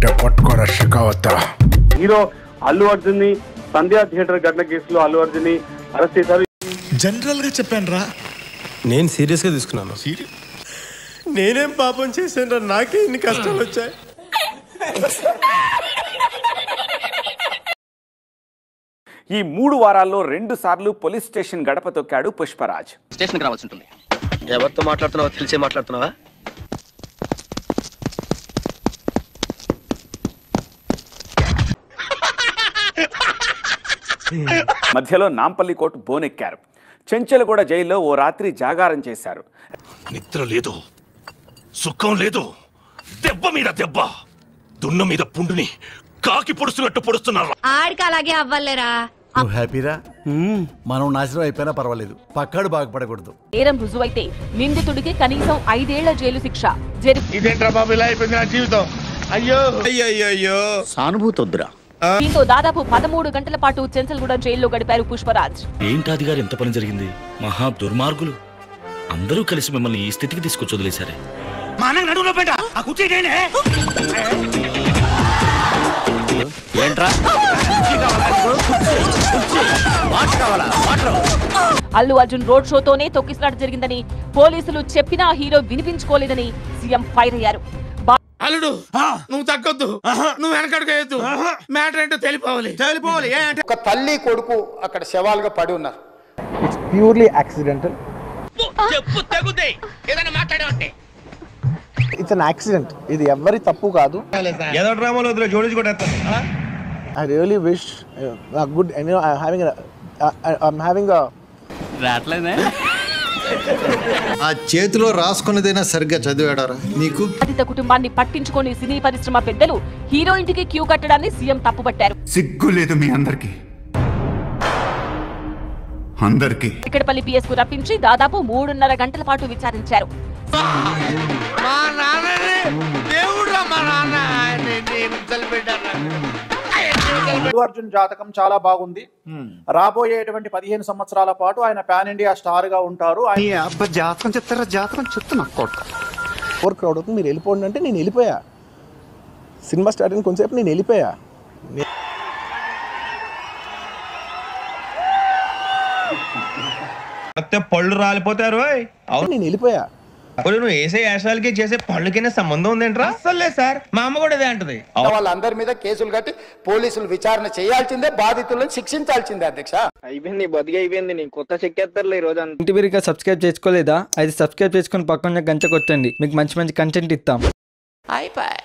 ఉంటే పట్టుకోరా షికావత. హీరో అల్లు అర్జున్ ని సంధ్యా థియేటర్ ఘటన కేసులో అల్లు అర్జున్ ని అరెస్ట్ చేశారు. జనరల్ గా చెప్పాను రా, నేను సీరియస్ గా తీసుకున్నాను. నేనేం పాపం చేశాను, నాకే ఇన్ని కష్టాలు వచ్చాయి. ఈ 3 వారాల్లో 2 సార్లు పోలీస్ స్టేషన్ గడప తొక్కాడు పుష్పరాజ్. స్టేషన్కి రావాల్సి ఉంటుంది. ఎవరితో మాట్లాడుతున్నావో తెలిసే మాట్లాడుతున్నావా? మధ్యలో నాంపల్లి కోర్టు బోనెక్కారు. చెంచలగూడ జైల్లో ఓ రాత్రి జాగారం చేశారు. నిద్ర లేదు, సుఖం లేదు, దెబ్బ మీద దెబ్బ, దున్న మీద పుండుని కాకి పొడుస్తున్నట్టు పొడుస్తున్నారు. ఆడికి అలాగే అవ్వలేరా? హ్యాపీరా? మనం నాశనం అయిపోయినా పర్వాలేదు, పక్కాడు బాగుపడకూడదు. నేరం రుజువైతే నిందితుడికి కనీసం 5 ఏళ్ల జైలు శిక్ష. ఇదేంట్రా బాబు ఇలా అయిపోయింది నా జీవితం. అయ్యో అయ్యో సానుభూతి వద్దురా. దీంతో దాదాపు 13 గంటల పాటు చెంచల్గూడ జైల్లో గడిపారు పుష్పరాజ్. ఏంటాది గారు, ఎంత పని జరిగింది? మహా దుర్మార్గులు అందరూ కలిసి మిమ్మల్ని ఈ స్థితికి తీసుకొచ్చి వదిలేశారే. ఏంట్రా? అల్లు అర్జున్ రోడ్ షోతోనే తొక్కిసలాట జరిగిందని పోలీసులు చెప్పినా హీరో వినిపించుకోలేదని సీఎం ఫైర్ అయ్యారు. అల్లుడు నువ్వు తగ్గొద్దు, నువ్వు వెనకడుకోవద్దు, మ్యాటర్ ఏంటో తెలిపోవాలి. ఒక తల్లి కొడుకు అక్కడ శవాలుగా పడి ఉన్నారు. It's purely accidental. It's an accident. ఇది ఎవరి తప్పు కాదు. ఏదో డ్రామాలో జోడించుకుంటా. I really wish good. I'm having రాట్లేనే. ఆ చేతిలో రాసుకున్నదైనా సరిగ్గా చదివాడారా నీకు? బాధిత కుటుంబాన్ని పట్టించుకొని సినీ పరిశ్రమ పెద్దలు హీరో ఇంటికి క్యూ కట్టడాన్ని సీఎం తప్పుపట్టారు. సిగ్గు లేదు మీ అందరికి. ఇక్కడపల్లి పిఎస్ కు రప్పించి దాదాపు 3.5 గంటల పాటు విచారించారు. అల్లు అర్జున్ జాతకం చాలా బాగుంది. రాబోయేటువంటి 15 సంవత్సరాల పాటు ఆయన పాన్ ఇండియా స్టార్ గా ఉంటారు. జాతకం చెప్తారా? జాతకం చెప్తున్నా. ఓవర్ క్రౌడ్ అవుతుంది, మీరు వెళ్ళిపోండి అంటే నేను వెళ్ళిపోయా. సినిమా స్టార్ట్ అయిన కొంచెంసేపు నేను వెళ్ళిపోయా. పళ్ళు రాలిపోతారు. నేను వెళ్ళిపోయా. నువ్వు వేసే యాశాలకి చేసే పళ్ళకైనా సంబంధం ఉందేంట్రా? అసలే సార్, మా అమ్మ కూడా అదే అంటది. వాళ్ళందరి మీద కేసులు కట్టి పోలీసులు విచారణ చేయాల్సిందే, బాధితులను శిక్షించాల్సిందే. అధ్యక్ష అయిపోయింది, బతికి అయిపోయింది. నీ కొత్త చెక్కేస్తారులే ఈ రోజు. ఇంటి మీరు సబ్స్క్రైబ్ చేసుకోలేదా? అయితే సబ్స్క్రైబ్ చేసుకుని పక్కన గంట కొట్టండి, మీకు మంచి మంచి కంటెంట్ ఇస్తాం. అయిపోయి